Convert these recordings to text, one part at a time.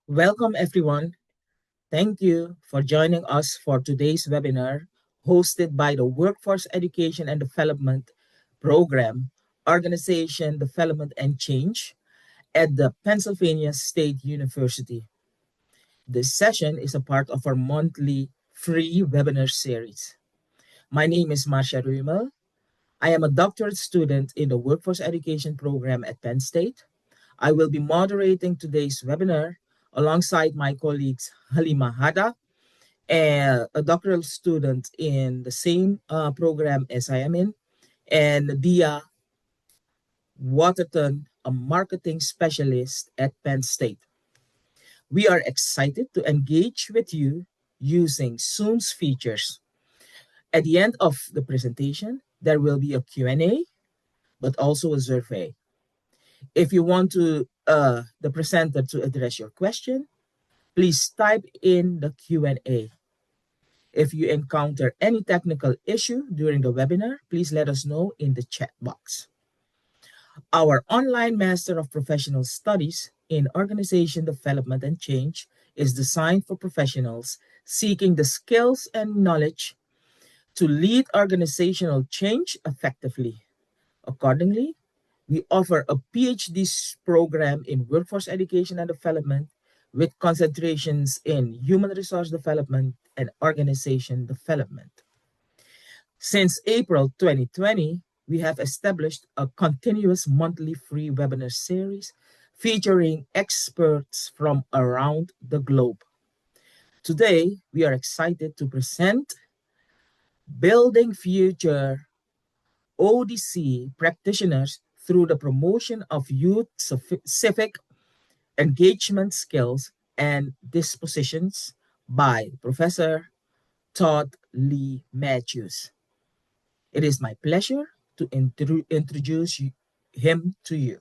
Welcome, everyone. Thank you for joining us for today's webinar hosted by the Workforce Education and Development Program, Organization, Development, and Change at the Pennsylvania State University. This session is a part of our monthly free webinar series. My name is Marcia Ruimel. I am a doctorate student in the Workforce Education Program at Penn State. I will be moderating today's webinar alongside my colleagues Halima Hada, a doctoral student in the same program as I am in, and Dia Waterton, a marketing specialist at Penn State. We are excited to engage with you using Zoom's features. At the end of the presentation, there will be a Q&A, but also a survey. If you want the presenter to address your question, please type in the Q&A. If you encounter any technical issue during the webinar, please let us know in the chat box. Our online Master of Professional Studies in Organization Development and Change is designed for professionals seeking the skills and knowledge to lead organizational change effectively. Accordingly, we offer a PhD program in workforce education and development with concentrations in human resource development and organization development. Since April 2020, we have established a continuous monthly free webinar series featuring experts from around the globe. Today, we are excited to present Building Future ODC practitioners through the promotion of youth civic engagement skills and dispositions by Professor Todd Lee Matthews. It is my pleasure to introduce him to you.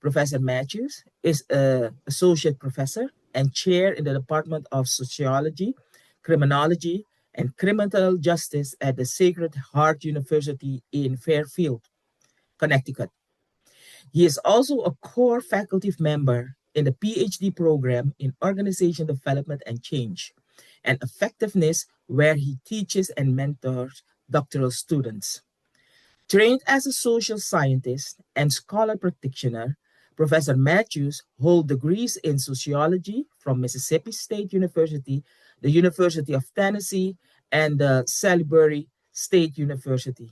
Professor Matthews is an associate professor and chair in the Department of Sociology, Criminology, and Criminal Justice at the Sacred Heart University in Fairfield, Connecticut. He is also a core faculty member in the PhD program in Organization Development and Change and Effectiveness, where he teaches and mentors doctoral students. Trained as a social scientist and scholar practitioner, Professor Matthews holds degrees in sociology from Mississippi State University, the University of Tennessee, and the Salisbury State University.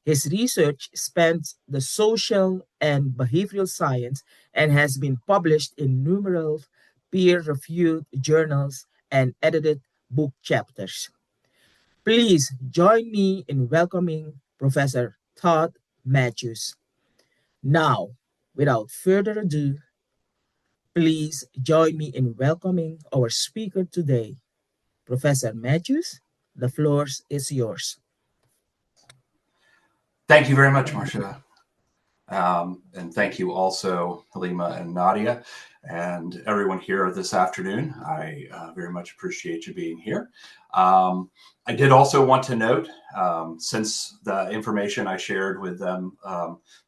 His research spans the social and behavioral science and has been published in numerous peer-reviewed journals and edited book chapters. Please join me in welcoming Professor Todd Matthews. Now, without further ado, please join me in welcoming our speaker today, Professor Matthews. The floor is yours. Thank you very much, Marcia. And thank you also, Halima and Nadia, and everyone here this afternoon. I very much appreciate you being here. I did also want to note, since the information I shared with them,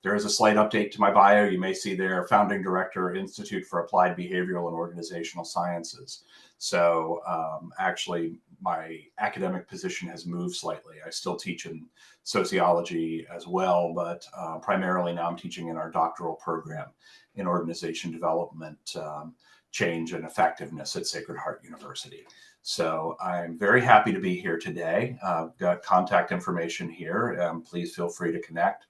there is a slight update to my bio. You may see there, Founding Director, Institute for Applied Behavioral and Organizational Sciences. So actually, my academic position has moved slightly. I still teach in sociology as well, but primarily now I'm teaching in our doctoral program in organization development, change, and effectiveness at Sacred Heart University. So I'm very happy to be here today. I've got contact information here. Please feel free to connect.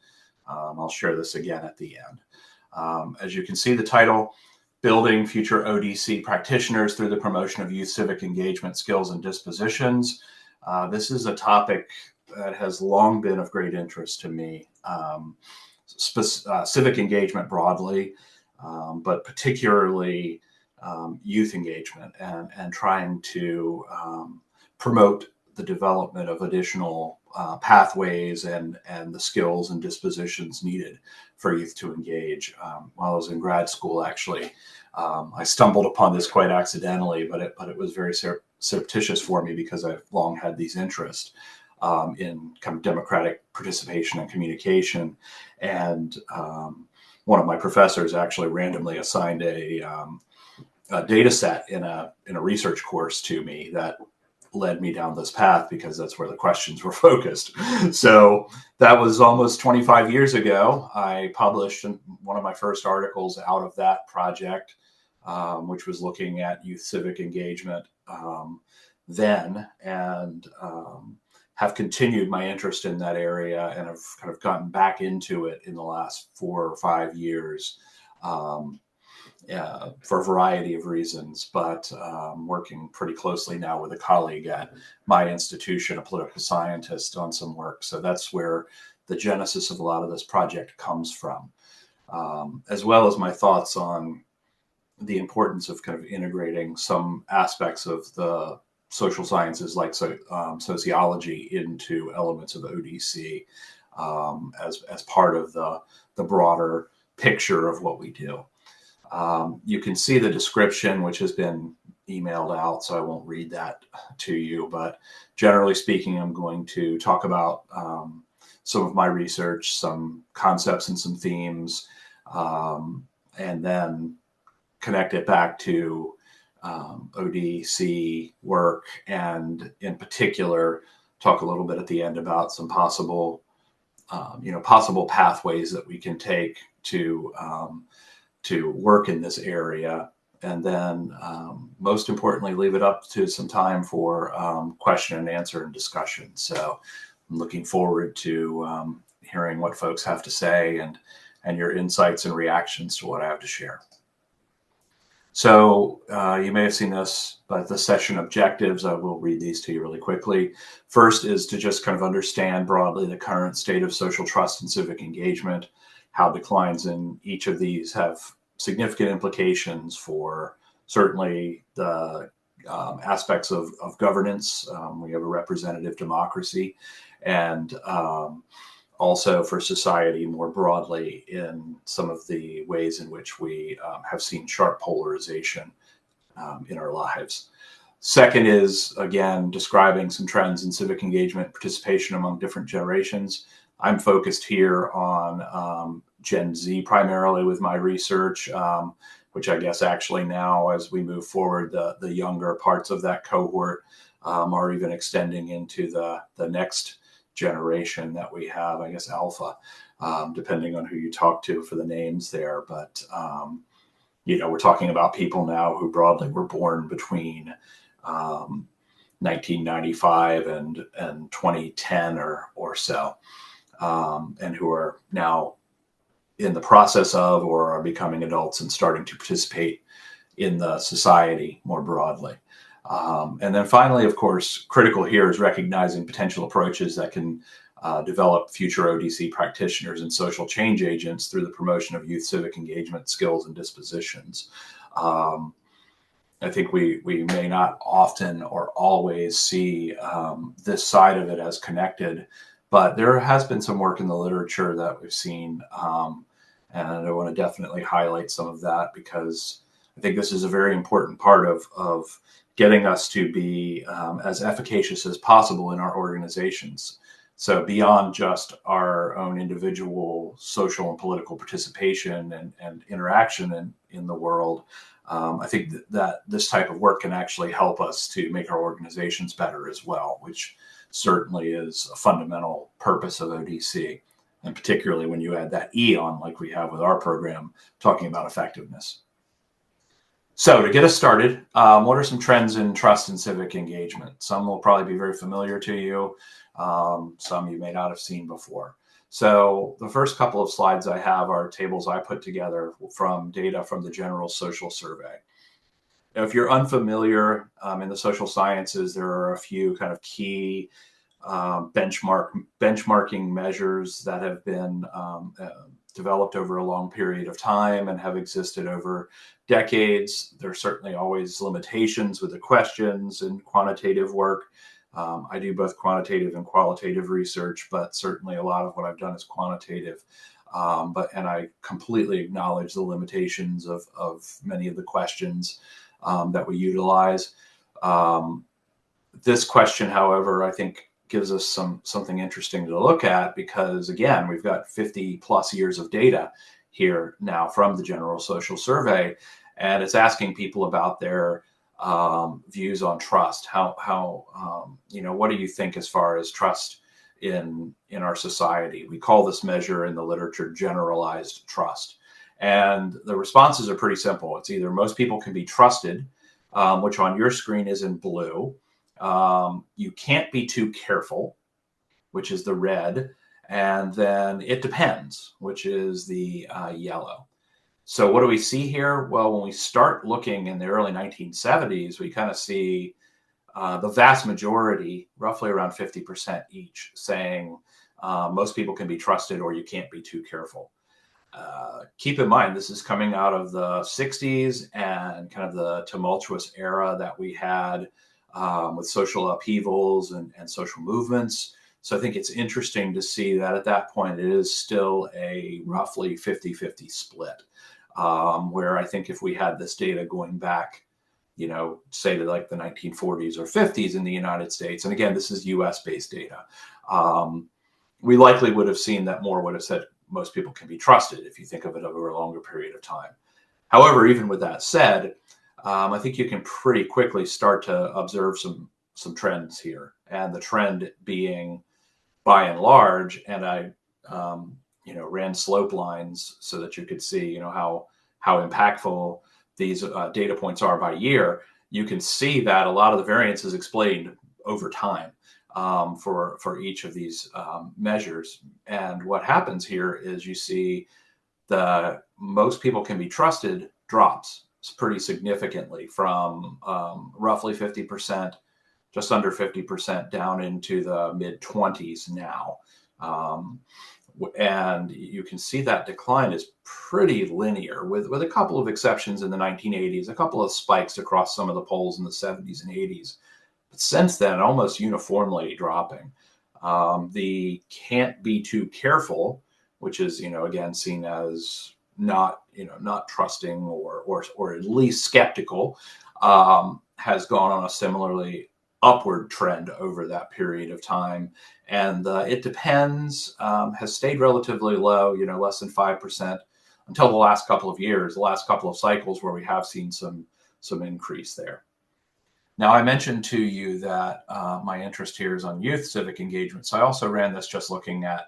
I'll share this again at the end. As you can see, the title, Building Future ODC Practitioners Through the Promotion of Youth Civic Engagement Skills and Dispositions. This is a topic that has long been of great interest to me. Civic engagement broadly, but particularly youth engagement and trying to promote the development of additional pathways and the skills and dispositions needed for youth to engage. While I was in grad school, actually, I stumbled upon this quite accidentally, but it was very surreptitious for me because I've long had these interests in kind of democratic participation and communication. And one of my professors actually randomly assigned a data set in a research course to me that led me down this path, because that's where the questions were focused. So that was almost 25 years ago. I published one of my first articles out of that project, which was looking at youth civic engagement then, and have continued my interest in that area, and have kind of gotten back into it in the last 4 or 5 years. For a variety of reasons, but working pretty closely now with a colleague at my institution, a political scientist, on some work. So that's where the genesis of a lot of this project comes from, as well as my thoughts on the importance of kind of integrating some aspects of the social sciences like sociology into elements of ODC as part of the broader picture of what we do. You can see the description, which has been emailed out, so I won't read that to you. But generally speaking, I'm going to talk about some of my research, some concepts and some themes, and then connect it back to ODC work, and in particular, talk a little bit at the end about some possible pathways that we can take to work in this area, and then most importantly, leave it up to some time for question and answer and discussion. So I'm looking forward to hearing what folks have to say, and your insights and reactions to what I have to share. So you may have seen this, but the session objectives, I will read these to you really quickly. First is to just kind of understand broadly the current state of social trust and civic engagement, how declines in each of these have significant implications for certainly the aspects of governance. We have a representative democracy, and also for society more broadly in some of the ways in which we have seen sharp polarization in our lives. Second is, again, describing some trends in civic engagement participation among different generations. I'm focused here on Gen Z primarily with my research, which I guess actually now, as we move forward, the younger parts of that cohort are even extending into the next generation that we have, I guess Alpha, depending on who you talk to for the names there. But, we're talking about people now who broadly were born between 1995 and 2010 or so, and who are now in the process of or are becoming adults and starting to participate in the society more broadly. And then finally, of course, critical here is recognizing potential approaches that can develop future ODC practitioners and social change agents through the promotion of youth civic engagement skills and dispositions. I think we may not often or always see this side of it as connected, but there has been some work in the literature that we've seen, and I want to definitely highlight some of that, because I think this is a very important part of getting us to be as efficacious as possible in our organizations. So beyond just our own individual social and political participation and interaction in the world, I think that this type of work can actually help us to make our organizations better as well, which certainly is a fundamental purpose of ODC, and particularly when you add that E on, like we have with our program, talking about effectiveness. So to get us started, what are some trends in trust and civic engagement? Some will probably be very familiar to you. Some you may not have seen before. So the first couple of slides I have are tables I put together from data from the General Social Survey. Now, if you're unfamiliar in the social sciences, there are a few kind of key benchmarking measures that have been developed over a long period of time and have existed over decades. There are certainly always limitations with the questions and quantitative work. I do both quantitative and qualitative research, but certainly a lot of what I've done is quantitative. And I completely acknowledge the limitations of many of the questions that we utilize. This question, however, I think gives us something interesting to look at, because again, we've got 50 plus years of data here now from the General Social Survey, And it's asking people about their views on trust. What do you think as far as trust in our society? We call this measure in the literature generalized trust. And the responses are pretty simple. It's either most people can be trusted, which on your screen is in blue. You can't be too careful, which is the red. And then it depends, which is the yellow. So what do we see here? Well, when we start looking in the early 1970s, we kind of see the vast majority, roughly around 50% each, saying most people can be trusted or you can't be too careful. Keep in mind, this is coming out of the 60s and kind of the tumultuous era that we had with social upheavals and social movements. So I think it's interesting to see that at that point, it is still a roughly 50-50 split, where I think if we had this data going back, say to like the 1940s or 50s in the United States, and again, this is US-based data, we likely would have seen that more would have said most people can be trusted if you think of it over a longer period of time. However, even with that said, I think you can pretty quickly start to observe some trends here, and the trend being, by and large, and I ran slope lines so that you could see how impactful these data points are by year. You can see that a lot of the variance is explained over time for each of these measures. And what happens here is you see the most people can be trusted drops pretty significantly from roughly 50%, just under 50%, down into the mid 20s now. And you can see that decline is pretty linear, with a couple of exceptions in the 1980s, a couple of spikes across some of the polls in the 70s and 80s. But since then, almost uniformly dropping. The can't be too careful, which is, again, seen as not trusting or at least skeptical, has gone on a similarly upward trend over that period of time. And it depends, has stayed relatively low, less than 5% until the last couple of years, the last couple of cycles where we have seen some increase there. Now, I mentioned to you that my interest here is on youth civic engagement. So I also ran this just looking at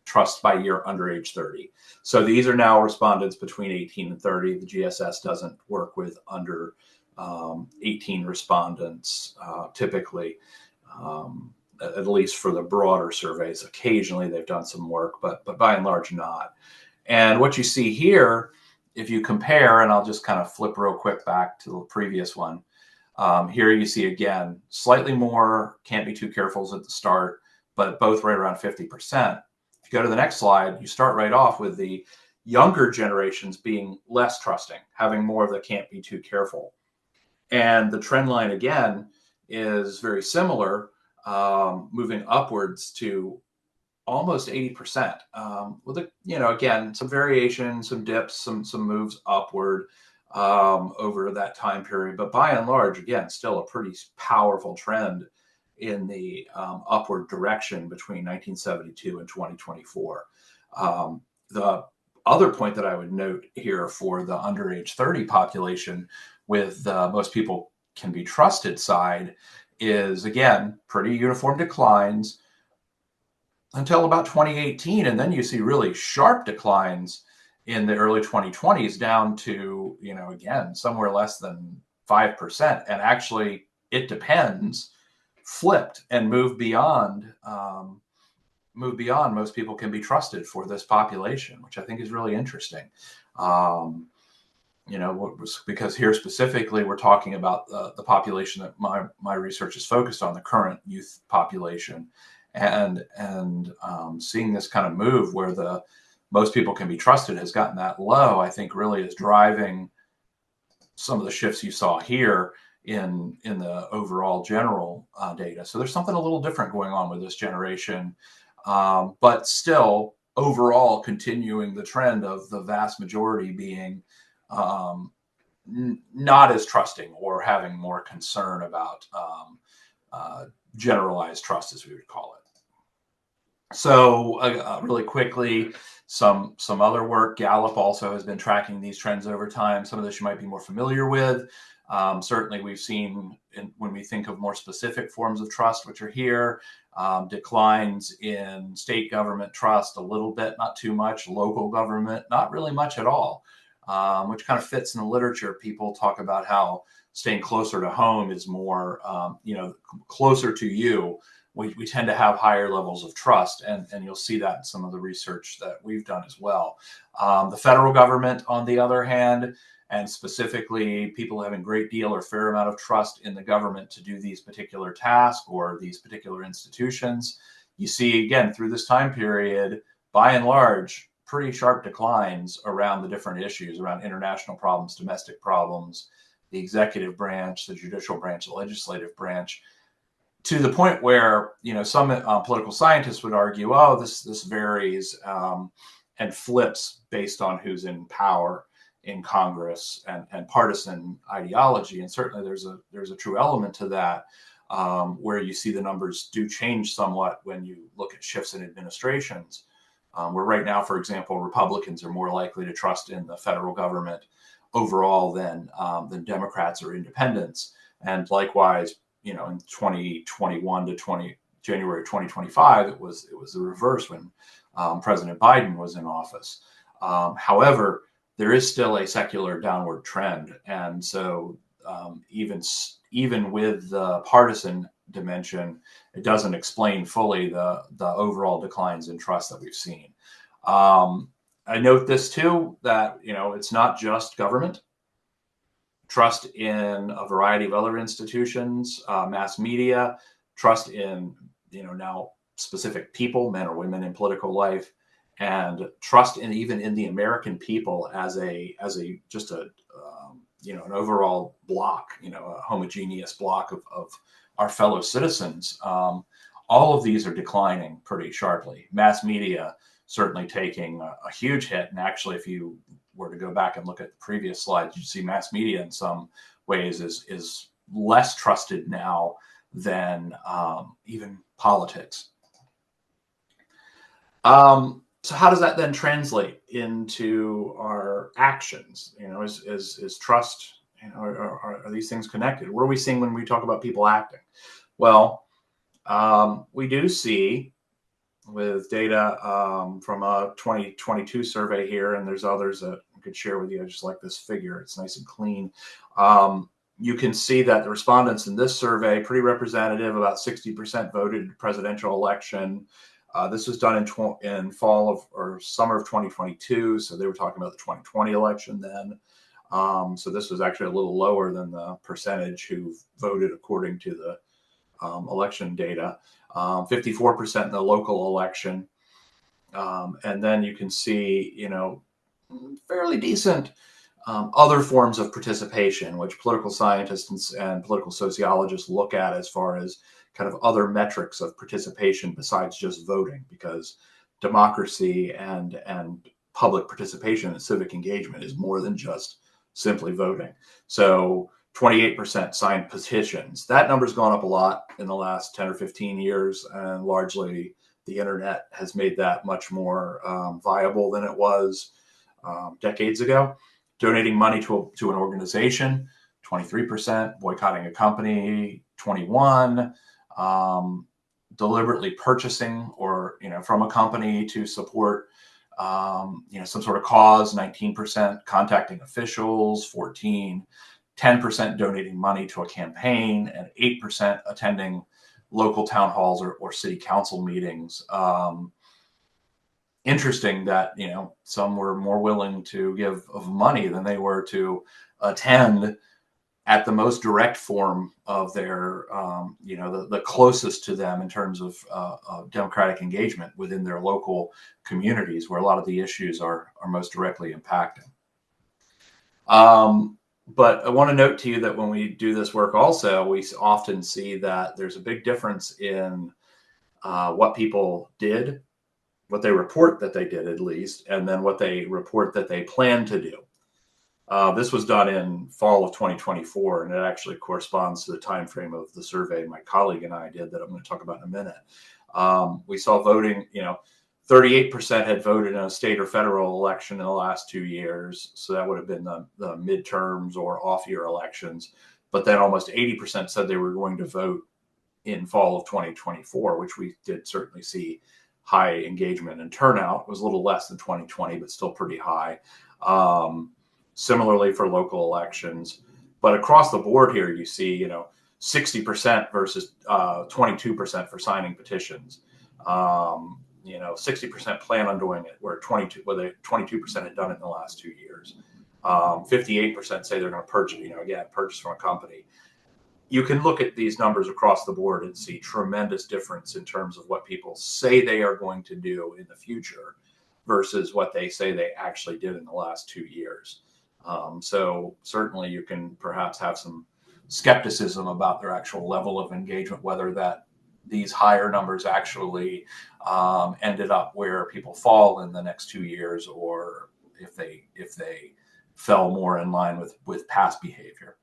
trust by year under age 30. So these are now respondents between 18 and 30. The GSS doesn't work with under 18 respondents typically, at least for the broader surveys. Occasionally they've done some work, but by and large not. And what you see here, if you compare, and I'll just kind of flip real quick back to the previous one, here you see again, slightly more can't be too careful at the start, but both right around 50%. If you go to the next slide, you start right off with the younger generations being less trusting, having more of the can't be too careful. And the trend line again is very similar, moving upwards to almost 80%, with again, some variation, some dips, some moves upward over that time period. But by and large, again, still a pretty powerful trend in the upward direction between 1972 and 2024. The other point that I would note here for the under age 30 population with most people can be trusted side is, again, pretty uniform declines until about 2018. And then you see really sharp declines in the early 2020s down to, again, somewhere less than 5%. And actually, it depends, flipped and moved beyond most people can be trusted for this population, which I think is really interesting. Because here specifically, we're talking about the population that my research is focused on, the current youth population, and seeing this kind of move where the most people can be trusted has gotten that low, I think really is driving some of the shifts you saw here in the overall general data. So there's something a little different going on with this generation, but still overall continuing the trend of the vast majority being not as trusting or having more concern about generalized trust, as we would call it. So really quickly, Some other work, Gallup also has been tracking these trends over time. Some of this you might be more familiar with. Certainly we've seen, when we think of more specific forms of trust, which are here, declines in state government trust a little bit, not too much, local government, not really much at all, which kind of fits in the literature. People talk about how staying closer to home is more, closer to you. We tend to have higher levels of trust, and you'll see that in some of the research that we've done as well. The federal government, on the other hand, and specifically people having a great deal or fair amount of trust in the government to do these particular tasks or these particular institutions, you see, again, through this time period, by and large, pretty sharp declines around the different issues, around international problems, domestic problems, the executive branch, the judicial branch, the legislative branch, to the point where, some political scientists would argue, oh, this varies and flips based on who's in power in Congress and partisan ideology. And certainly there's a true element to that, where you see the numbers do change somewhat when you look at shifts in administrations, where right now, for example, Republicans are more likely to trust in the federal government overall than Democrats or independents. And likewise, in 2021 to January 2025, it was the reverse when President Biden was in office. However, there is still a secular downward trend, and so even with the partisan dimension, it doesn't explain fully the overall declines in trust that we've seen. I note this too, that it's not just government. Trust in a variety of other institutions, mass media, trust in now specific people, men or women in political life, and trust in even in the American people as an overall block, a homogeneous block of our fellow citizens. All of these are declining pretty sharply. Mass media certainly taking a huge hit, and actually, if you were to go back and look at the previous slides, you see mass media in some ways is less trusted now than even politics. So how does that then translate into our actions? Is trust, are these things connected? What are we seeing when we talk about people acting? Well, we do see with data from a 2022 survey here, and there's others that I could share with you. I just like this figure. It's nice and clean. You can see that the respondents in this survey, pretty representative, about 60% voted presidential election. This was done in fall of or summer of 2022. So they were talking about the 2020 election then. So this was actually a little lower than the percentage who voted according to the election data. 54% in the local election. And then you can see, fairly decent other forms of participation, which political scientists and political sociologists look at as far as kind of other metrics of participation besides just voting, because democracy and public participation and civic engagement is more than just simply voting. So 28% signed petitions. That number's gone up a lot in the last 10 or 15 years, and largely the internet has made that much more viable than it was decades ago. Donating money to an organization, 23%. Boycotting a company, 21%. Deliberately purchasing or from a company to support some sort of cause, 19%. Contacting officials, 14%. 10% donating money to a campaign, and 8% attending local town halls or city council meetings. Interesting that some were more willing to give of money than they were to attend at the most direct form of their the closest to them in terms of democratic engagement within their local communities, where a lot of the issues are most directly impacting. But I want to note to you that when we do this work also, we often see that there's a big difference in what people did, what they report that they did at least, and then what they report that they plan to do. This was done in fall of 2024, and it actually corresponds to the time frame of the survey my colleague and I did that I'm going to talk about in a minute. We saw voting, 38% had voted in a state or federal election in the last 2 years. So that would have been the midterms or off-year elections. But then almost 80% said they were going to vote in fall of 2024, which we did certainly see high engagement and turnout. It was a little less than 2020, but still pretty high. Similarly for local elections. But across the board here, you see, 60% versus 22% for signing petitions. 60% plan on doing it, where 22% had done it in the last 2 years. 58% say they're going to purchase, purchase from a company. You can look at these numbers across the board and see tremendous difference in terms of what people say they are going to do in the future versus what they say they actually did in the last 2 years. So certainly you can perhaps have some skepticism about their actual level of engagement, whether these higher numbers actually ended up where people fall in the next 2 years, or if they fell more in line with past behavior.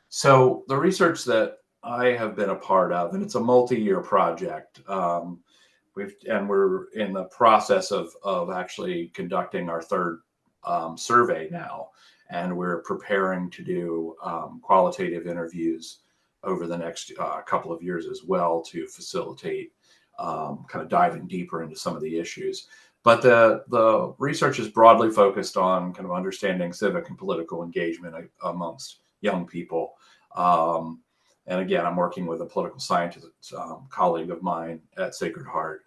So the research that I have been a part of, and it's a multi-year project, we're in the process of actually conducting our third survey now, and we're preparing to do qualitative interviews over the next couple of years as well to facilitate kind of diving deeper into some of the issues. But the research is broadly focused on kind of understanding civic and political engagement amongst young people. And again, I'm working with a political scientist colleague of mine at Sacred Heart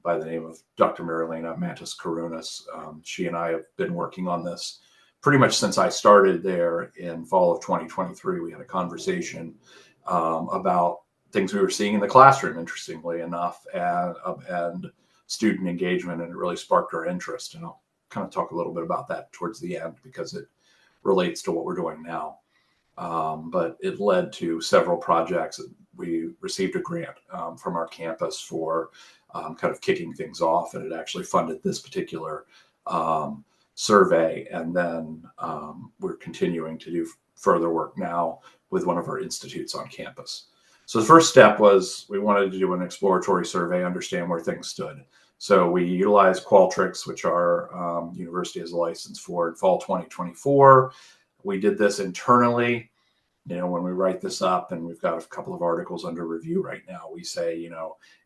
by the name of Dr. Marilena Mantis Karunas. She and I have been working on this pretty much since I started there in fall of 2023. We had a conversation about things we were seeing in the classroom, interestingly enough, and student engagement, and it really sparked our interest. And I'll kind of talk a little bit about that towards the end because it relates to what we're doing now. But it led to several projects. We received a grant from our campus for kind of kicking things off, and it actually funded this particular survey. And then we're continuing to do further work now with one of our institutes on campus. So the first step was we wanted to do an exploratory survey, understand where things stood. So we utilized Qualtrics, which our university has a license for, in fall 2024. We did this internally. When we write this up, and we've got a couple of articles under review right now, we say,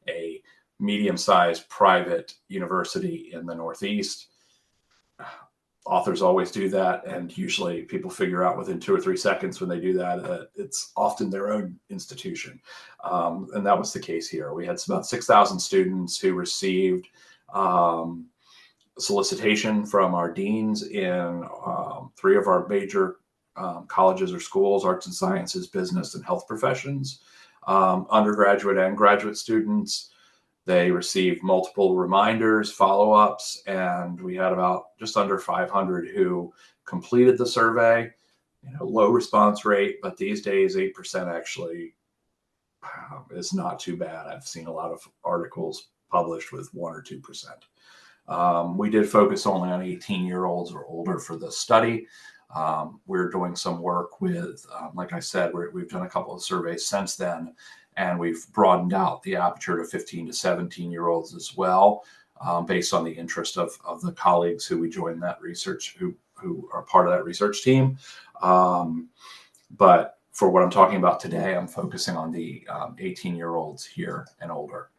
a medium-sized private university in the Northeast. Authors always do that, and usually people figure out within 2 or 3 seconds when they do that it's often their own institution. And that was the case here. We had about 6,000 students who received solicitation from our deans in 3 of our major colleges or schools: arts and sciences, business, and health professions. Undergraduate and graduate students, they received multiple reminders, follow-ups, and we had about just under 500 who completed the survey. Low response rate, but these days 8% actually is not too bad. I've seen a lot of articles published with 1 or 2%. We did focus only on 18-year-olds or older for the study. We're doing some work with, like I said, we've done a couple of surveys since then, and we've broadened out the aperture to 15 to 17-year-olds as well, based on the interest of the colleagues who we joined that research, who are part of that research team. But for what I'm talking about today, I'm focusing on the 18-year-olds here and older.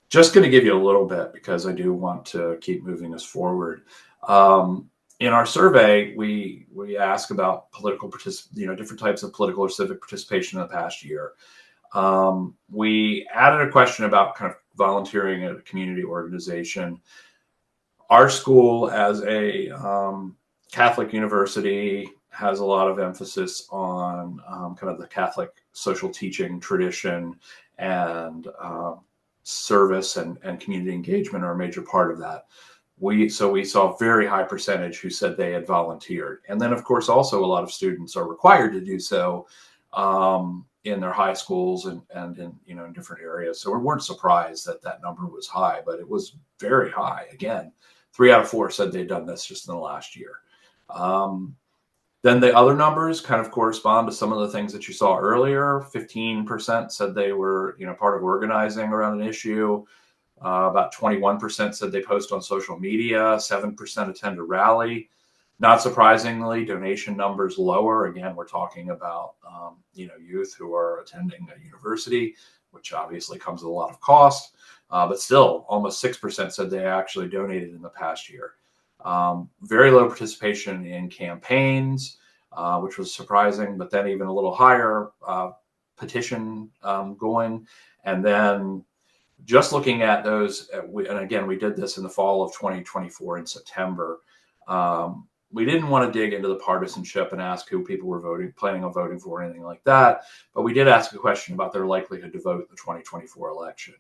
Just going to give you a little bit because I do want to keep moving us forward. In our survey, we ask about political different types of political or civic participation in the past year. We added a question about kind of volunteering at a community organization. Our school, as a Catholic university, has a lot of emphasis on kind of the Catholic social teaching tradition, and service and community engagement are a major part of that. So we saw a very high percentage who said they had volunteered. And then, of course, also a lot of students are required to do so in their high schools and in different areas. So we weren't surprised that that number was high, but it was very high. Again, 3 out of 4 said they'd done this just in the last year. Then the other numbers kind of correspond to some of the things that you saw earlier. 15% said they were part of organizing around an issue. About 21% said they post on social media. 7% attend a rally. Not surprisingly, donation numbers lower. Again, we're talking about youth who are attending a university, which obviously comes with a lot of cost. But still, almost 6% said they actually donated in the past year. Very low participation in campaigns, which was surprising, but then even a little higher petition going. And then just looking at those, and again, we did this in the fall of 2024 in September. We didn't want to dig into the partisanship and ask who people were planning on voting for, or anything like that. But we did ask a question about their likelihood to vote in the 2024 election.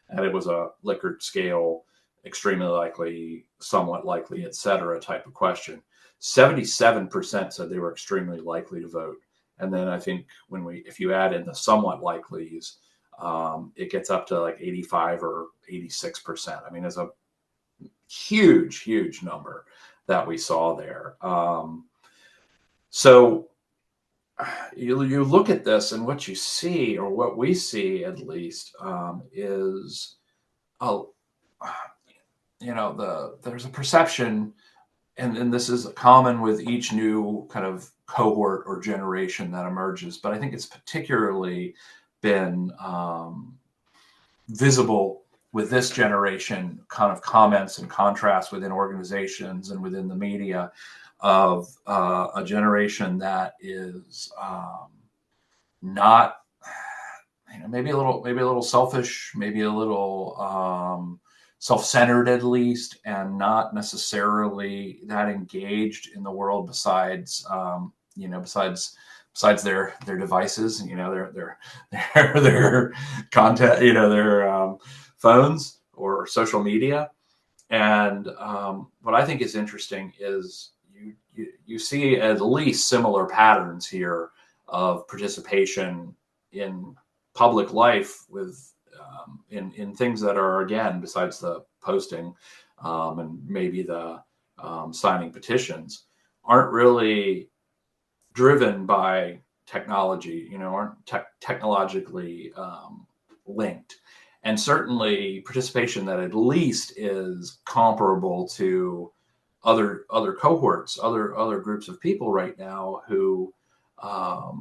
And it was a Likert scale, extremely likely, somewhat likely, et cetera, type of question. 77% said they were extremely likely to vote. And then I think if you add in the somewhat likelies, it gets up to like 85 or 86%. I mean, it's a huge, huge number that we saw there. So you look at this, and what you see, or what we see at least, is, there's a perception, and this is common with each new kind of cohort or generation that emerges, but I think it's particularly been visible with this generation, kind of comments and contrasts within organizations and within the media, of a generation that is not, maybe a little selfish, maybe a little self-centered at least, and not necessarily that engaged in the world besides their devices, their content, their phones or social media. And what I think is interesting is you see at least similar patterns here of participation in public life with in things that are, again, besides the posting and maybe the signing petitions, aren't really driven by technology, aren't technologically linked. And certainly participation that at least is comparable to other cohorts, other groups of people right now who are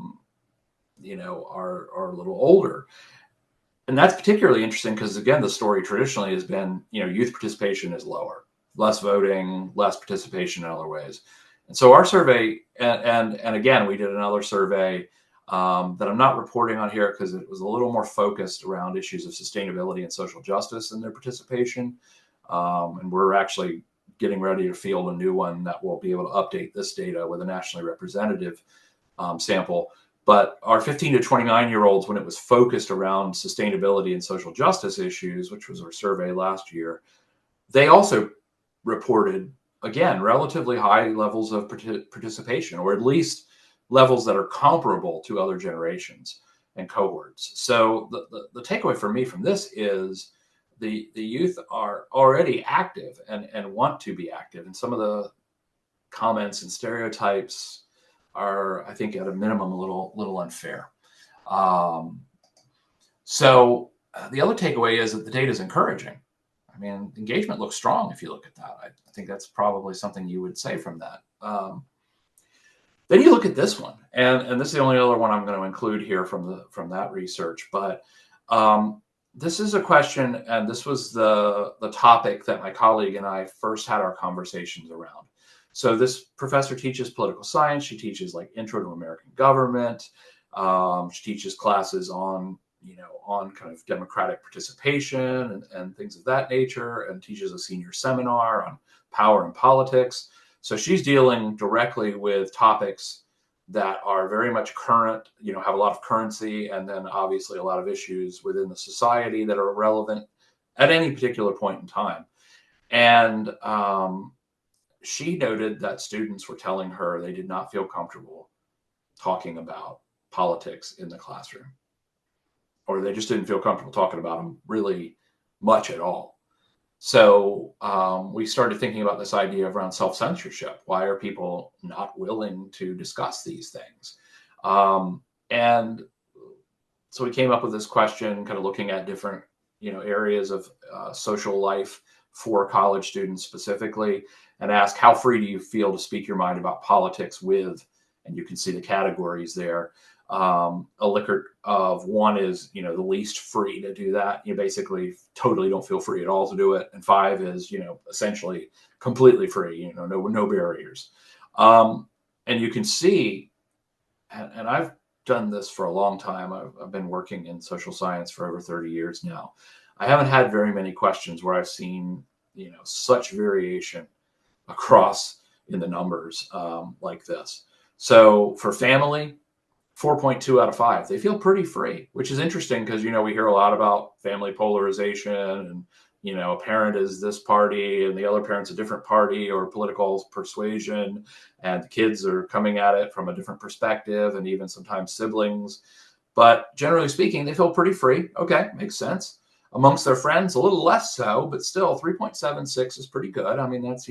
a little older. And that's particularly interesting because, again, the story traditionally has been, youth participation is lower, less voting, less participation in other ways. And so our survey, and again, we did another survey that I'm not reporting on here because it was a little more focused around issues of sustainability and social justice in their participation. And we're actually getting ready to field a new one that will be able to update this data with a nationally representative sample. But our 15 to 29-year-olds, when it was focused around sustainability and social justice issues, which was our survey last year, they also reported, again, relatively high levels of participation, or at least levels that are comparable to other generations and cohorts. So the takeaway for me from this is the youth are already active and want to be active. And some of the comments and stereotypes are, I think, at a minimum, a little unfair. So the other takeaway is that the data is encouraging. I mean, engagement looks strong if you look at that. I think that's probably something you would say from that. Then you look at this one, and this is the only other one I'm going to include here from that research. But this is a question, and this was the topic that my colleague and I first had our conversations around. So this professor teaches political science. She teaches like Intro to American Government. She teaches classes on kind of democratic participation and things of that nature, and teaches a senior seminar on power and politics. So she's dealing directly with topics that are very much current, have a lot of currency, and then obviously a lot of issues within the society that are relevant at any particular point in time. And she noted that students were telling her they did not feel comfortable talking about politics in the classroom, or they just didn't feel comfortable talking about them really much at all. So we started thinking about this idea around self-censorship. Why are people not willing to discuss these things? And so we came up with this question, kind of looking at different, areas of social life for college students specifically, and ask, how free do you feel to speak your mind about politics with, and you can see the categories there. A Likert of 1 is, the least free to do that. You basically totally don't feel free at all to do it. And 5 is, essentially completely free, no barriers. And you can see, and I've done this for a long time. I've been working in social science for over 30 years now. I haven't had very many questions where I've seen, such variation across in the numbers like this. So for family, 4.2 out of 5, they feel pretty free, which is interesting because, we hear a lot about family polarization and, a parent is this party and the other parent's a different party, or political persuasion, and kids are coming at it from a different perspective, and even sometimes siblings. But generally speaking, they feel pretty free. Okay, makes sense. Amongst their friends, a little less so, but still 3.76 is pretty good. I mean, that's,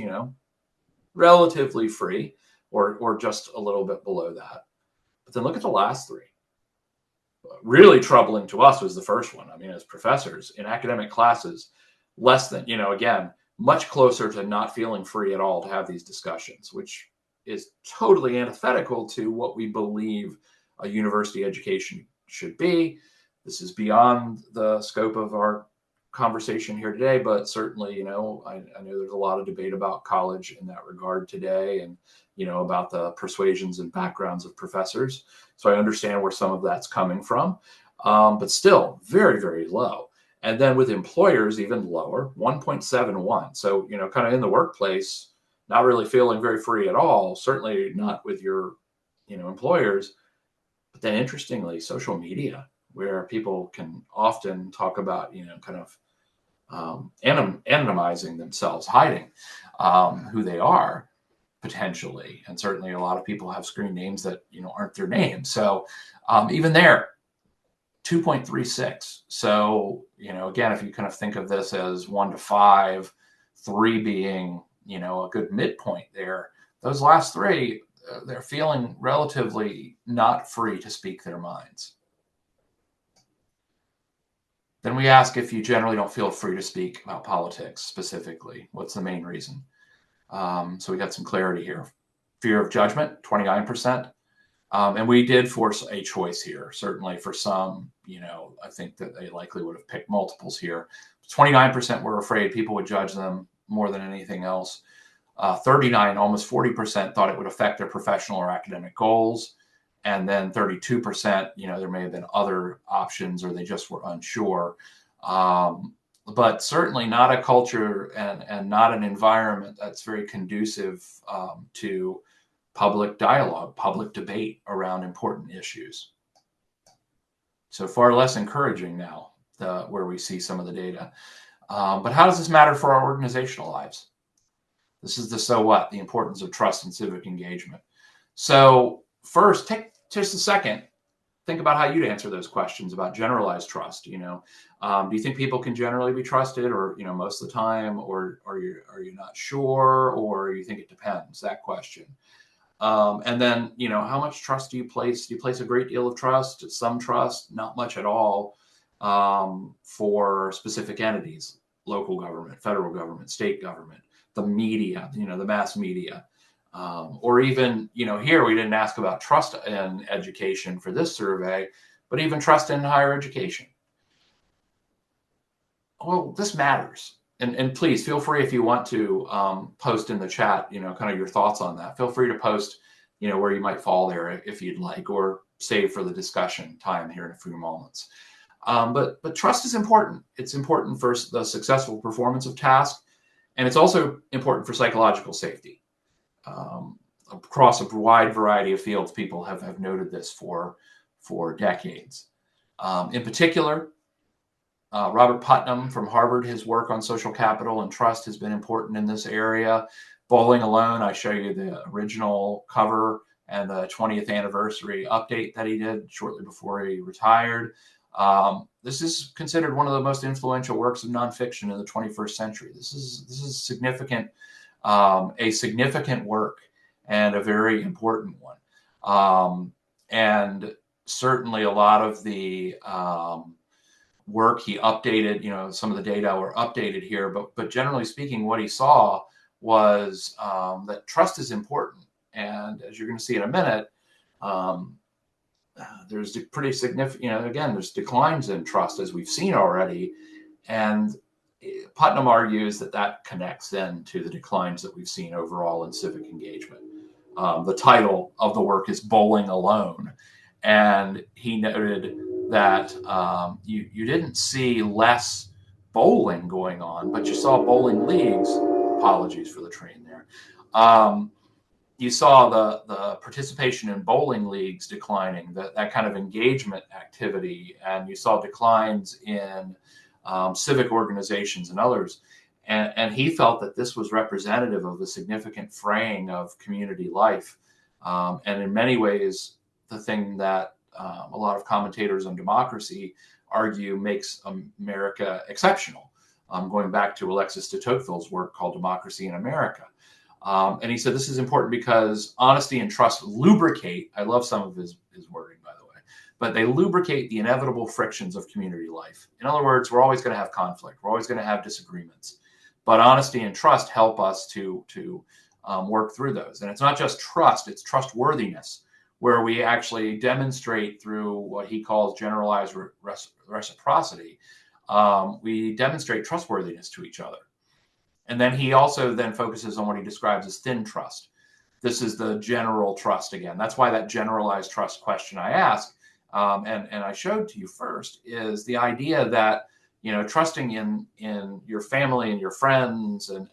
relatively free, or just a little bit below that. But then look at the last 3. Really troubling to us was the first one. I mean, as professors in academic classes, less than, again, much closer to not feeling free at all to have these discussions, which is totally antithetical to what we believe a university education should be. This is beyond the scope of our conversation here today, but certainly, I know there's a lot of debate about college in that regard today, and, about the persuasions and backgrounds of professors. So I understand where some of that's coming from, but still very, very low. And then with employers, even lower, 1.71. So, kind of in the workplace, not really feeling very free at all, certainly not with your, employers. But then interestingly, social media, where people can often talk about, kind of anonymizing themselves, hiding who they are potentially. And certainly a lot of people have screen names that, aren't their names. So even there, 2.36. So, again, if you kind of think of this as 1 to 5, 3 being, a good midpoint there, those last 3, they're feeling relatively not free to speak their minds. Then we ask if you generally don't feel free to speak about politics specifically. What's the main reason? So we got some clarity here. Fear of judgment, 29%. And we did force a choice here. Certainly for some, I think that they likely would have picked multiples here. 29% were afraid people would judge them more than anything else. 39, almost 40% thought it would affect their professional or academic goals. And then 32%, there may have been other options, or they just were unsure. But certainly not a culture and not an environment that's very conducive to public dialogue, public debate around important issues. So far less encouraging now, where we see some of the data. But how does this matter for our organizational lives? This is the so what, the importance of trust and civic engagement. So first, take just a second, think about how you'd answer those questions about generalized trust. Do you think people can generally be trusted, or most of the time, or are you not sure, or you think it depends? That question. And then how much trust do you place? Do you place a great deal of trust? Some trust, not much at all, for specific entities, local government, federal government, state government, the media, the mass media. Or even, here we didn't ask about trust in education for this survey, but even trust in higher education. Well, this matters. And please feel free, if you want to post in the chat, kind of your thoughts on that. Feel free to post, where you might fall there if you'd like, or save for the discussion time here in a few moments. But trust is important. It's important for the successful performance of tasks, and it's also important for psychological safety. Across a wide variety of fields, people have noted this for decades. In particular, Robert Putnam from Harvard, his work on social capital and trust has been important in this area. Bowling Alone, I show you the original cover and the 20th anniversary update that he did shortly before he retired. This is considered one of the most influential works of nonfiction in the 21st century. This is significant, a significant work, and a very important one. And certainly a lot of the work. He updated, some of the data were updated here, but generally speaking, what he saw was that trust is important. And as you're going to see in a minute, there's pretty significant, again, there's declines in trust as we've seen already. And Putnam argues that connects then to the declines that we've seen overall in civic engagement. The title of the work is Bowling Alone. And he noted that you didn't see less bowling going on, but you saw bowling leagues. Apologies for the train there. You saw the participation in bowling leagues declining, that kind of engagement activity, and you saw declines in civic organizations and others. And he felt that this was representative of the significant fraying of community life. And in many ways, the thing that a lot of commentators on democracy argue makes America exceptional, going back to Alexis de Tocqueville's work called Democracy in America. And he said this is important because honesty and trust lubricate, I love some of his wording, by the way, but they lubricate the inevitable frictions of community life. In other words, we're always going to have conflict. We're always going to have disagreements. But honesty and trust help us to work through those. And it's not just trust, it's trustworthiness, where we actually demonstrate through what he calls generalized reciprocity. We demonstrate trustworthiness to each other. And then he also then focuses on what he describes as thin trust. This is the general trust again. That's why that generalized trust question I asked, and I showed to you first, is the idea that trusting in your family and your friends and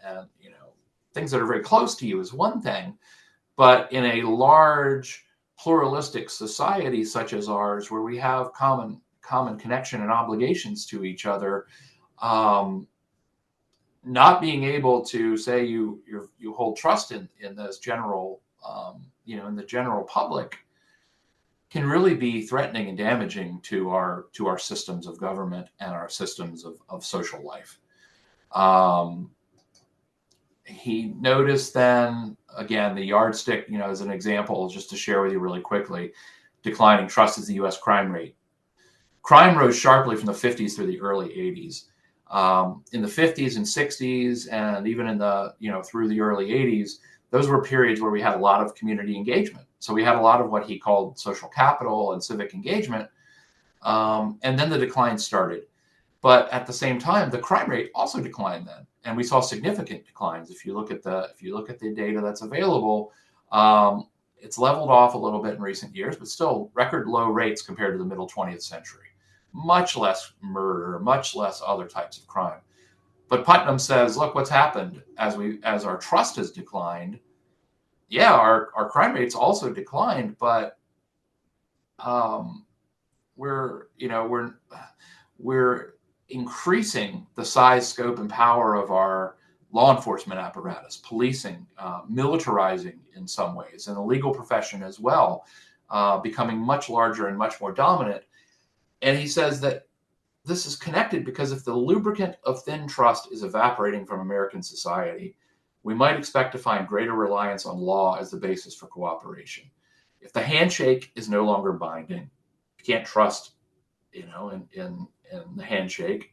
things that are very close to you is one thing, but in a large pluralistic society such as ours, where we have common connection and obligations to each other, not being able to say you hold trust in this general, in the general public, can really be threatening and damaging to our systems of government and our systems of social life. He noticed then, again, the yardstick, as an example, just to share with you really quickly, declining trust is the U.S. crime rate. Crime rose sharply from the 50s through the early 80s. In the 50s and 60s, and even in the, through the early 80s, those were periods where we had a lot of community engagement. So we had a lot of what he called social capital and civic engagement. And then the decline started. But at the same time, the crime rate also declined then. And we saw significant declines. If you look at the data that's available, it's leveled off a little bit in recent years, but still record low rates compared to the middle 20th century. Much less murder, much less other types of crime. But Putnam says, look, what's happened as our trust has declined. Yeah, our crime rates also declined, but we're increasing the size, scope, and power of our law enforcement apparatus, policing, militarizing in some ways, and the legal profession as well, becoming much larger and much more dominant. And he says that this is connected because if the lubricant of thin trust is evaporating from American society, we might expect to find greater reliance on law as the basis for cooperation. If the handshake is no longer binding, you can't trust, in the handshake.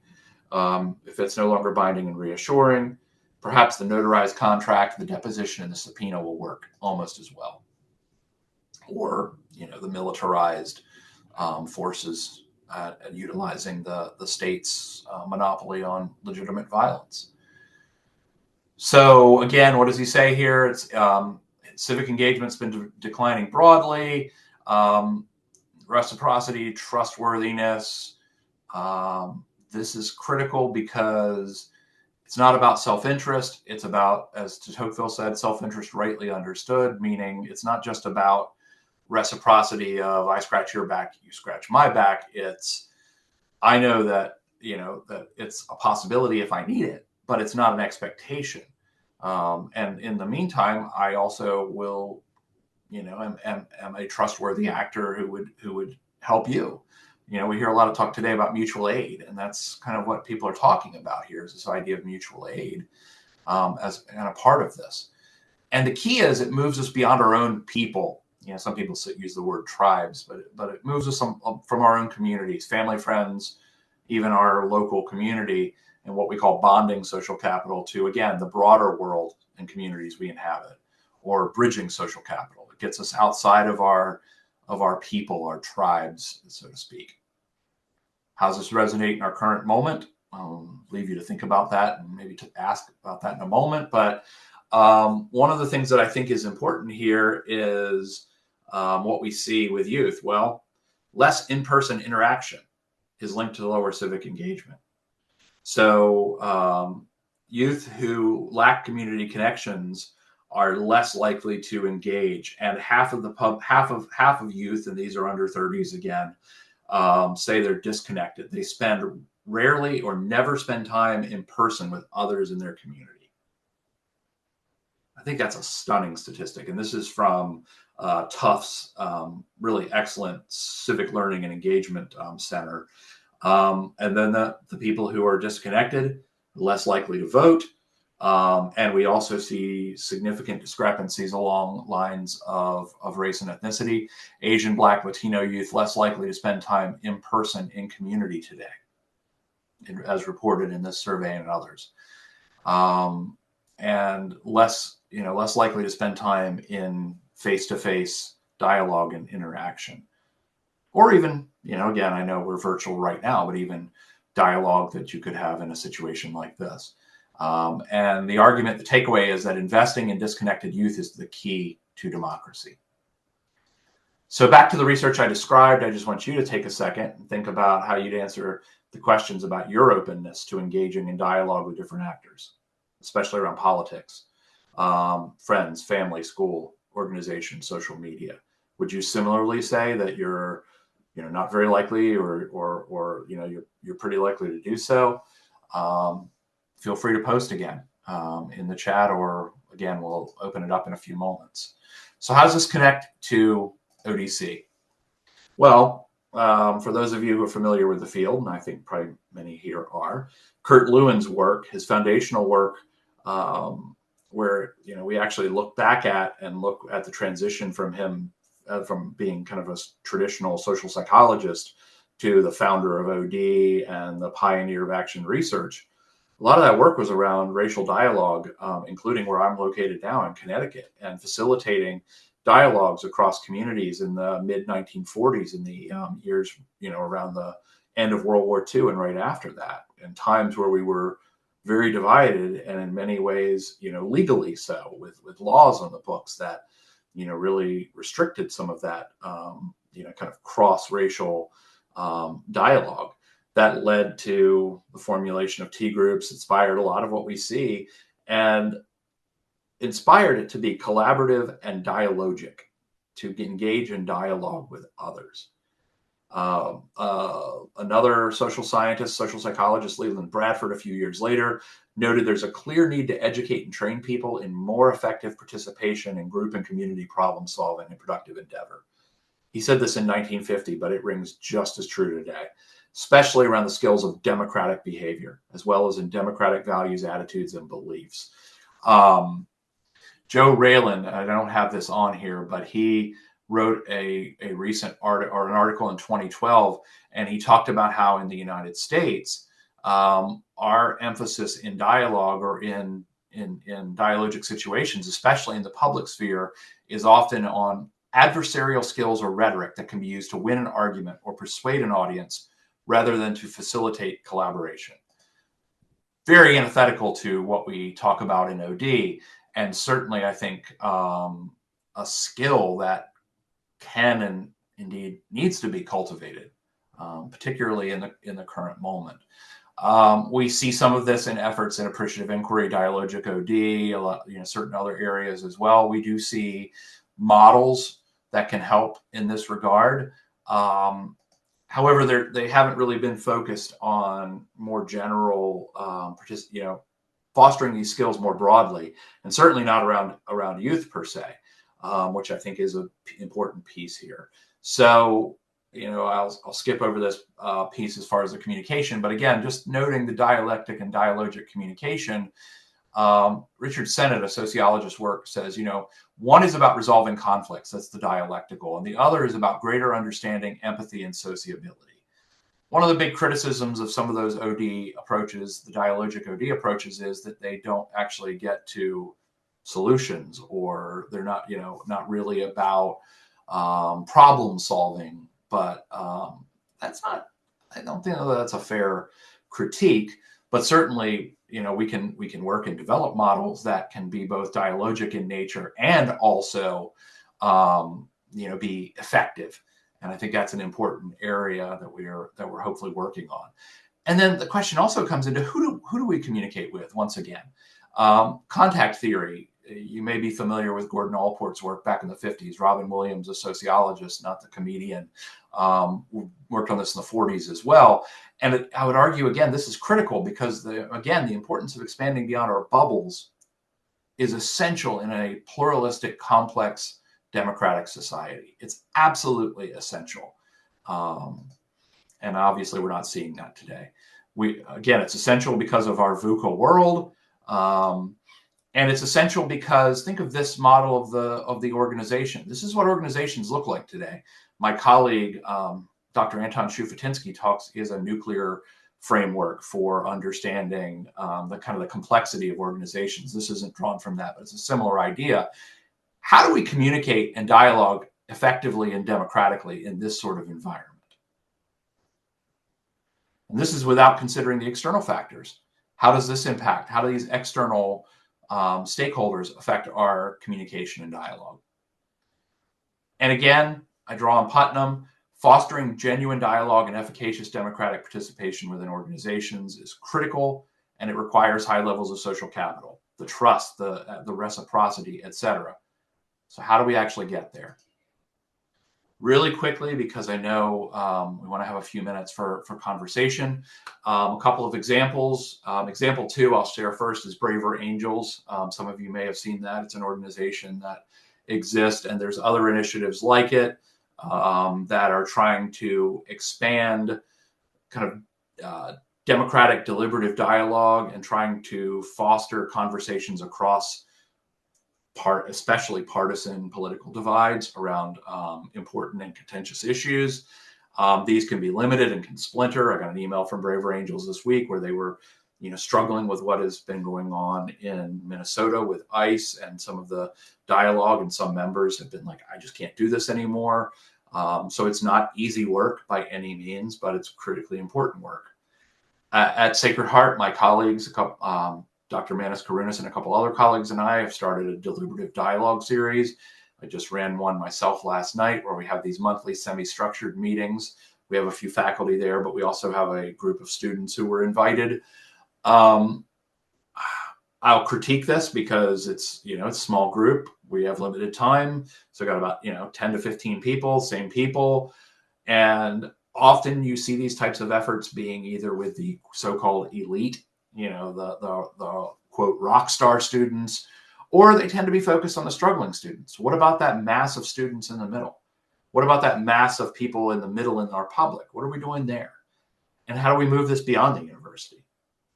If it's no longer binding and reassuring, perhaps the notarized contract, the deposition, and the subpoena will work almost as well. Or, the militarized forces utilizing the state's monopoly on legitimate violence. So again, what does he say here? It's civic engagement's been declining broadly. Reciprocity, trustworthiness. This is critical because it's not about self-interest. It's about, as de Tocqueville said, self-interest rightly understood, meaning it's not just about reciprocity of I scratch your back, you scratch my back. It's, I know that, that it's a possibility if I need it, but it's not an expectation. And in the meantime, I also will, am a trustworthy actor who would help you. We hear a lot of talk today about mutual aid, and that's kind of what people are talking about here, is this idea of mutual aid as kind of part of this. And the key is it moves us beyond our own people. Some people use the word tribes, but it moves us from our own communities, family, friends, even our local community and what we call bonding social capital to, again, the broader world and communities we inhabit, or bridging social capital. It gets us outside of our people, our tribes, so to speak. How does this resonate in our current moment? I'll leave you to think about that and maybe to ask about that in a moment. But one of the things that I think is important here is what we see with youth. Well, less in-person interaction is linked to lower civic engagement. So youth who lack community connections are less likely to engage, and half of youth, and these are under 30s again, say they're disconnected. They spend rarely or never spend time in person with others in their community. I think that's a stunning statistic, and this is from Tufts, really excellent civic learning and engagement center. And then the people who are disconnected, less likely to vote. And we also see significant discrepancies along lines of race and ethnicity. Asian, Black, Latino youth less likely to spend time in person in community today, as reported in this survey and others. And less likely to spend time in face-to-face dialogue and interaction. Or even, again, I know we're virtual right now, but even dialogue that you could have in a situation like this. And the argument, the takeaway is that investing in disconnected youth is the key to democracy. So back to the research I described, I just want you to take a second and think about how you'd answer the questions about your openness to engaging in dialogue with different actors, especially around politics, friends, family, school, organization, social media. Would you similarly say that you're not very likely, or you're pretty likely to do so? Feel free to post again in the chat, or again, we'll open it up in a few moments. So how does this connect to ODC? Well, for those of you who are familiar with the field, and I think probably many here are, Kurt Lewin's work, his foundational work, where we actually look back at the transition from him from being kind of a traditional social psychologist to the founder of OD and the pioneer of action research. A lot of that work was around racial dialogue, including where I'm located now in Connecticut, and facilitating dialogues across communities in the mid-1940s, in the years, around the end of World War II and right after that, and times where we were very divided, and in many ways, legally so, with laws on the books that really restricted some of that, kind of cross-racial dialogue that led to the formulation of T groups, inspired a lot of what we see, and inspired it to be collaborative and dialogic, to engage in dialogue with others. Another social scientist, social psychologist, Leland Bradford, a few years later, noted there's a clear need to educate and train people in more effective participation in group and community problem solving and productive endeavor. He said this in 1950, but it rings just as true today, especially around the skills of democratic behavior, as well as in democratic values, attitudes, and beliefs. Joe Raylan, I don't have this on here, but he wrote a recent article in 2012, and he talked about how in the United States, our emphasis in dialogue or in dialogic situations, especially in the public sphere, is often on adversarial skills or rhetoric that can be used to win an argument or persuade an audience rather than to facilitate collaboration. Very antithetical to what we talk about in OD, and certainly I think a skill that can and indeed needs to be cultivated, particularly in the current moment. We see some of this in efforts in appreciative inquiry, dialogic OD, certain other areas as well. We do see models that can help in this regard. However, they haven't really been focused on more general, fostering these skills more broadly, and certainly not around youth per se, which I think is an important piece here. So, I'll skip over this piece as far as the communication, but again, just noting the dialectic and dialogic communication. Richard Sennett, a sociologist's work, says, one is about resolving conflicts, that's the dialectical, and the other is about greater understanding, empathy, and sociability. One of the big criticisms of some of those OD approaches, the dialogic OD approaches, is that they don't actually get to solutions, or they're not, not really about problem solving. But that's not, I don't think that's a fair critique. But certainly, we can work and develop models that can be both dialogic in nature and also, be effective. And I think that's an important area that we're hopefully working on. And then the question also comes into who do we communicate with? Once again, contact theory. You may be familiar with Gordon Allport's work back in the 50s. Robin Williams, a sociologist, not the comedian, worked on this in the 40s as well. And I would argue, again, this is critical because, the importance of expanding beyond our bubbles is essential in a pluralistic, complex, democratic society. It's absolutely essential. And obviously, we're not seeing that today. It's essential because of our VUCA world. And it's essential because, think of this model of the organization. This is what organizations look like today. My colleague, Dr. Anton Shufutinsky, is a nuclear framework for understanding the complexity of organizations. This isn't drawn from that, but it's a similar idea. How do we communicate and dialogue effectively and democratically in this sort of environment? And this is without considering the external factors. How does this impact? How do these external stakeholders affect our communication and dialogue? And again, I draw on Putnam. Fostering genuine dialogue and efficacious democratic participation within organizations is critical, and it requires high levels of social capital, the trust, the reciprocity, etc. So how do we actually get there? Really quickly, because I know we want to have a few minutes for conversation. A couple of examples. Example 2 I'll share first is Braver Angels. Some of you may have seen that. It's an organization that exists, and there's other initiatives like it that are trying to expand democratic deliberative dialogue and trying to foster conversations across especially partisan political divides around important and contentious issues. These can be limited and can splinter. I got an email from Braver Angels this week where they were struggling with what has been going on in Minnesota with ICE, and some of the dialogue, and some members have been like, I just can't do this anymore. So it's not easy work by any means, but it's critically important work. At Sacred Heart, my colleagues, Dr. Manis Karunas and a couple other colleagues and I have started a deliberative dialogue series. I just ran one myself last night where we have these monthly semi-structured meetings. We have a few faculty there, but we also have a group of students who were invited. I'll critique this because it's a small group. We have limited time. So I got about 10 to 15 people, same people. And often you see these types of efforts being either with the so-called elite, the quote rock star students, or they tend to be focused on the struggling students. What about that mass of students in the middle? What about that mass of people in the middle in our public? What are we doing there? And how do we move this beyond the university?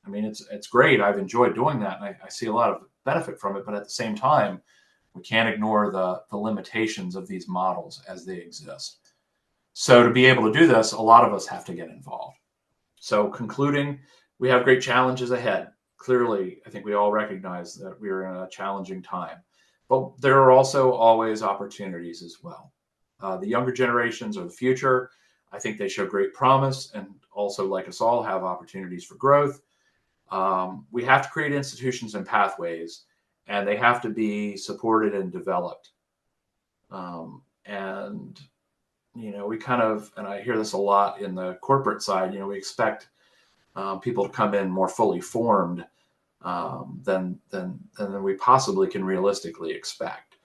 I mean, it's great. I've enjoyed doing that, and I see a lot of benefit from it. But at the same time, we can't ignore the limitations of these models as they exist. So to be able to do this, a lot of us have to get involved. So concluding, we have great challenges ahead. Clearly, I think we all recognize that we are in a challenging time. But there are also always opportunities as well. The younger generations are the future. I think they show great promise, and also, like us all, have opportunities for growth. We have to create institutions and pathways, and they have to be supported and developed. And we and I hear this a lot in the corporate side, we expect people to come in more fully formed than we possibly can realistically expect.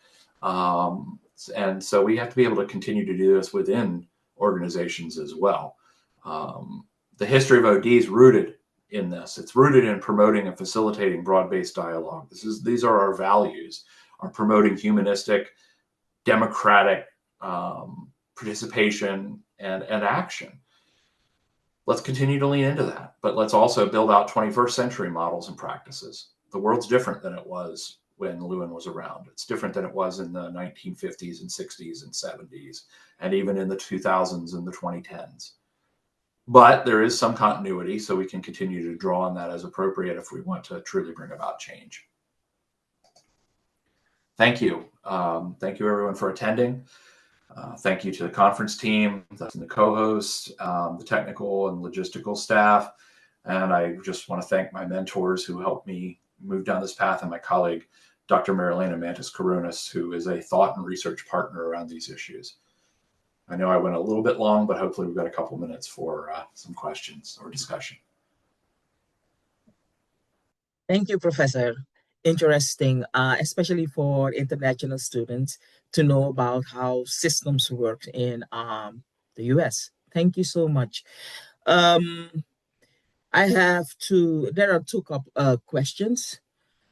And so we have to be able to continue to do this within organizations as well. The history of OD is rooted in this. It's rooted in promoting and facilitating broad-based dialogue. These are our values, are promoting humanistic, democratic participation and action. Let's continue to lean into that, but let's also build out 21st century models and practices. The world's different than it was when Lewin was around. It's different than it was in the 1950s and 60s and 70s, and even in the 2000s and the 2010s. But there is some continuity, so we can continue to draw on that as appropriate if we want to truly bring about change. Thank you. Thank you, everyone, for attending. Thank you to the conference team, the co-hosts, the technical and logistical staff. And I just want to thank my mentors who helped me move down this path, and my colleague, Dr. Marilena Mantis-Karunas, who is a thought and research partner around these issues. I know I went a little bit long, but hopefully we've got a couple minutes for some questions or discussion. Thank you, Professor. Interesting, especially for international students to know about how systems work in the US. Thank you so much. There are two questions.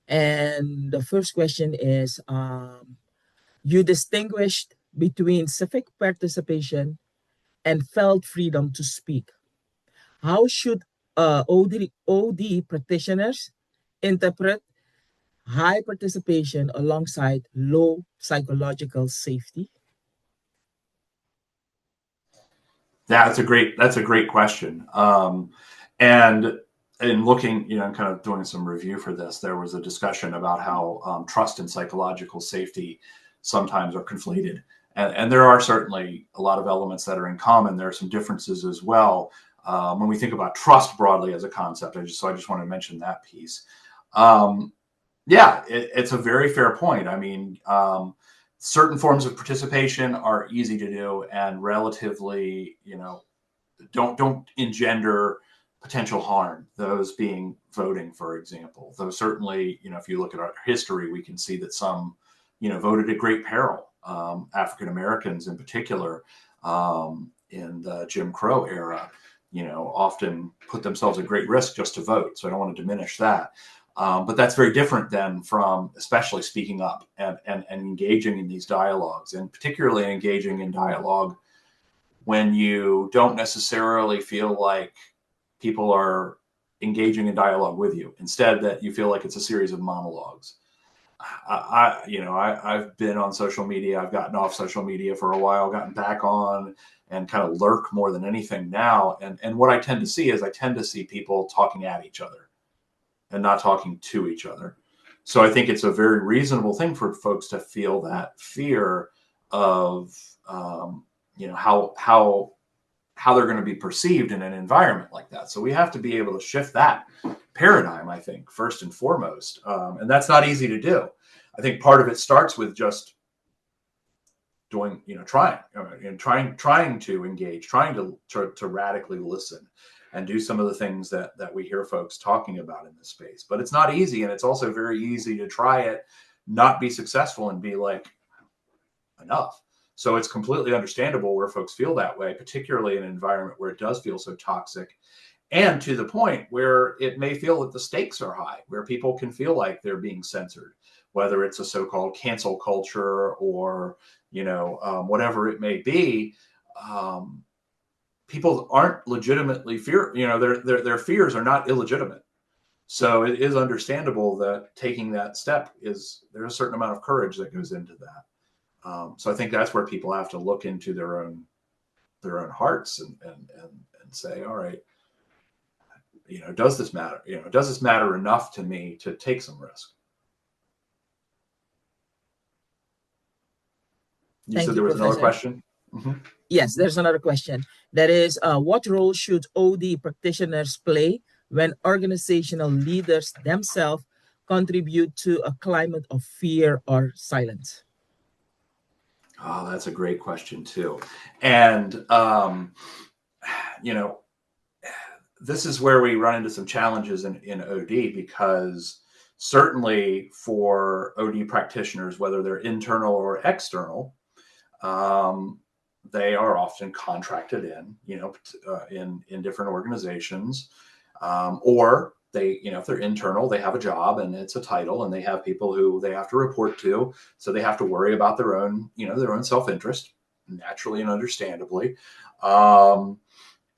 And the first question is, you distinguished between civic participation and felt freedom to speak. How should OD practitioners interpret high participation alongside low psychological safety? That's a great question. And in looking, and kind of doing some review for this, there was a discussion about how trust and psychological safety sometimes are conflated. And there are certainly a lot of elements that are in common. There are some differences as well. When we think about trust broadly as a concept, I just want to mention that piece. It's a very fair point. I mean, certain forms of participation are easy to do and relatively, don't engender potential harm. Those being voting, for example. Though certainly, if you look at our history, we can see that some, voted at great peril. African Americans in particular, in the Jim Crow era, often put themselves at great risk just to vote. So I don't want to diminish that. But that's very different than from especially speaking up and engaging in these dialogues, and particularly engaging in dialogue when you don't necessarily feel like people are engaging in dialogue with you. Instead, that you feel like it's a series of monologues. I've been on social media. I've gotten off social media for a while, gotten back on, and kind of lurk more than anything now. And what I tend to see people talking at each other and not talking to each other. So I think it's a very reasonable thing for folks to feel that fear of, how they're going to be perceived in an environment like that. So we have to be able to shift that paradigm, I think, first and foremost. And that's not easy to do. I think part of it starts with just doing, trying to engage, trying to radically listen and do some of the things that we hear folks talking about in this space. But it's not easy. And it's also very easy to try it, not be successful, and be like, enough. So it's completely understandable where folks feel that way, particularly in an environment where it does feel so toxic, and to the point where it may feel that the stakes are high, where people can feel like they're being censored, whether it's a so-called cancel culture or, whatever it may be. People aren't legitimately their fears are not illegitimate. So it is understandable that taking that step there's a certain amount of courage that goes into that. So I think that's where people have to look into their own hearts and say, all right, does this matter? Does this matter enough to me to take some risk? You said there was another question? Mm-hmm. Yes, there's another question. That is, what role should OD practitioners play when organizational leaders themselves contribute to a climate of fear or silence? Oh, that's a great question too. And, this is where we run into some challenges in OD, because certainly for OD practitioners, whether they're internal or external, they are often contracted in different organizations, or they, if they're internal, they have a job and it's a title, and they have people who they have to report to. So they have to worry about their own self-interest, naturally and understandably.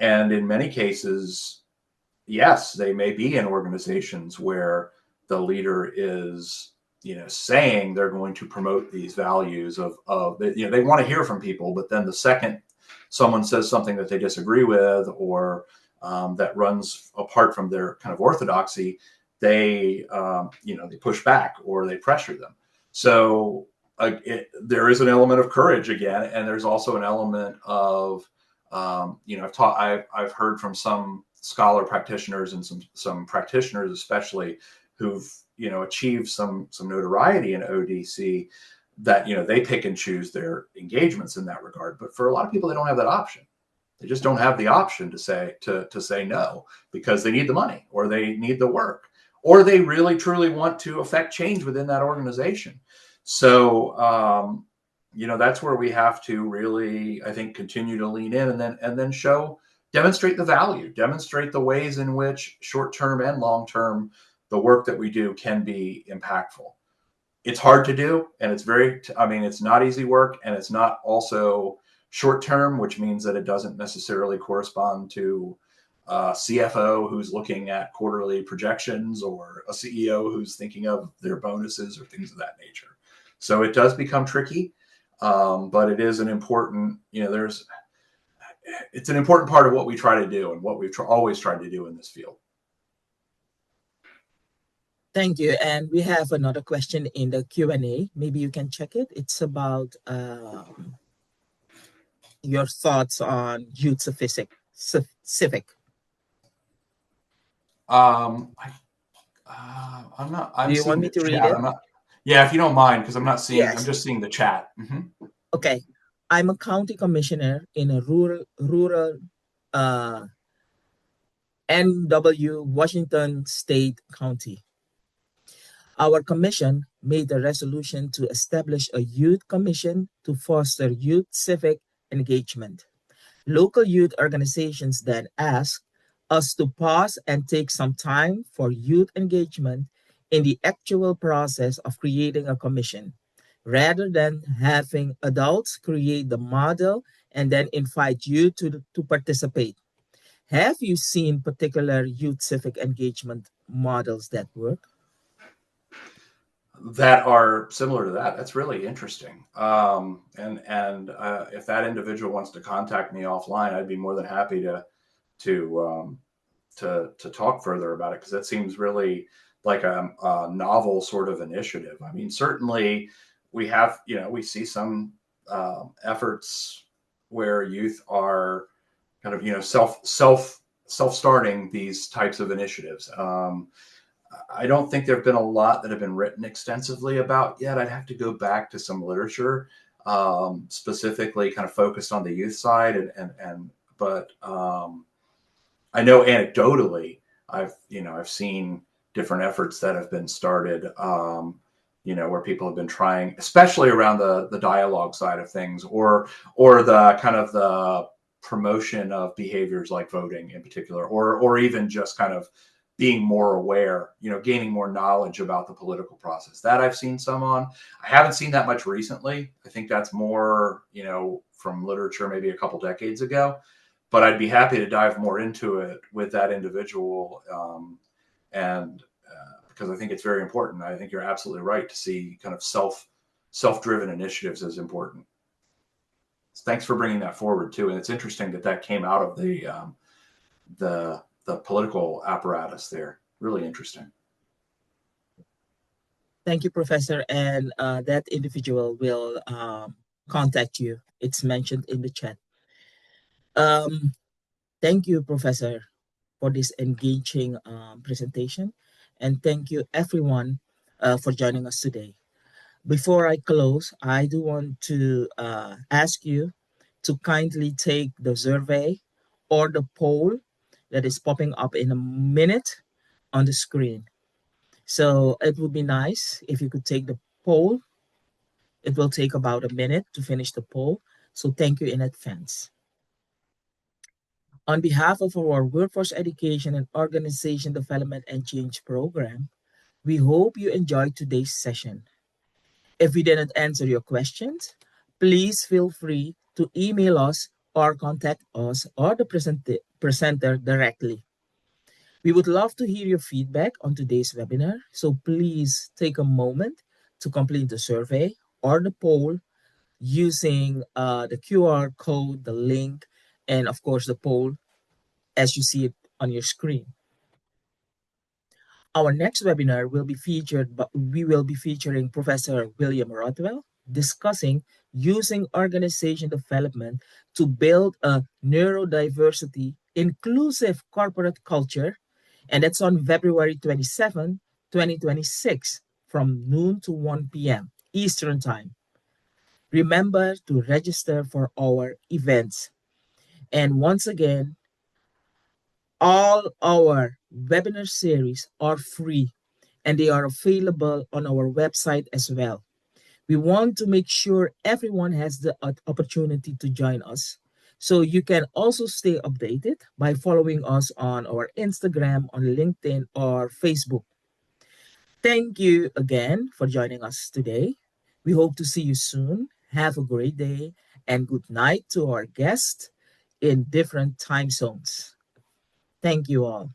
And in many cases, yes, they may be in organizations where the leader is, saying they're going to promote these values of they want to hear from people, but then the second someone says something that they disagree with, or that runs apart from their kind of orthodoxy, they they push back or they pressure them. So there is an element of courage again, and there's also an element of I've heard from some scholar practitioners and some practitioners especially who've achieved some notoriety in ODC, that they pick and choose their engagements in that regard. But for a lot of people, they don't have that option. They just don't have the option to say no, because they need the money or they need the work, or they really truly want to affect change within that organization. So that's where we have to really, I think, continue to lean in and then demonstrate the value, demonstrate the ways in which short-term and long-term the work that we do can be impactful. It's hard to do, and it's not easy work, and it's not also short-term, which means that it doesn't necessarily correspond to a CFO who's looking at quarterly projections, or a CEO who's thinking of their bonuses or things of that nature. So it does become tricky, but it is an important, it's an important part of what we try to do and what we've always tried to do in this field. Thank you. And we have another question in the Q&A. Maybe you can check it. It's about your thoughts on youth civic. I'm not. I'm Do you want seeing me the to read chat. it? I'm not. Yeah, if you don't mind, because I'm not seeing. I'm Yes. just seeing the chat. Mm-hmm. Okay. I'm a county commissioner in a rural NW Washington State County. Our commission made a resolution to establish a youth commission to foster youth civic engagement. Local youth organizations then asked us to pause and take some time for youth engagement in the actual process of creating a commission, rather than having adults create the model and then invite you to participate. Have you seen particular youth civic engagement models that work? That are similar to that. That's really interesting. And if that individual wants to contact me offline, I'd be more than happy to talk further about it, because that seems really like a novel sort of initiative. I mean, certainly we have, we see some efforts where youth are kind of, self-starting these types of initiatives. I don't think there have been a lot that have been written extensively about yet. I'd have to go back to some literature, specifically kind of focused on the youth side, but I know anecdotally, I've seen different efforts that have been started, where people have been trying, especially around the dialogue side of things, or the kind of the promotion of behaviors like voting in particular, or even just kind of being more aware, gaining more knowledge about the political process. That I've seen some on. I haven't seen that much recently. I think that's more, from literature maybe a couple decades ago. But I'd be happy to dive more into it with that individual, because I think it's very important. I think you're absolutely right to see kind of self-driven initiatives as important. So thanks for bringing that forward too. And it's interesting that came out of the political apparatus there. Really interesting. Thank you, Professor. And that individual will contact you. It's mentioned in the chat. Thank you, Professor, for this engaging presentation. And thank you, everyone, for joining us today. Before I close, I do want to ask you to kindly take the survey or the poll that is popping up in a minute on the screen. So it would be nice if you could take the poll. It will take about a minute to finish the poll. So thank you in advance. On behalf of our Workforce Education and Organization Development and Change Program, we hope you enjoyed today's session. If we didn't answer your questions, please feel free to email us or contact us or the presenter directly. We would love to hear your feedback on today's webinar, so please take a moment to complete the survey or the poll using the QR code, the link, and of course the poll as you see it on your screen. Our next webinar will be featured, but we will be featuring Professor William Rothwell discussing using organization development to build a neurodiversity inclusive corporate culture. And that's on February 27, 2026 from noon to 1 p.m. Eastern Time. Remember to register for our events. And once again, all our webinar series are free and they are available on our website as well. We want to make sure everyone has the opportunity to join us. So you can also stay updated by following us on our Instagram, on LinkedIn, or Facebook. Thank you again for joining us today. We hope to see you soon. Have a great day and good night to our guests in different time zones. Thank you all.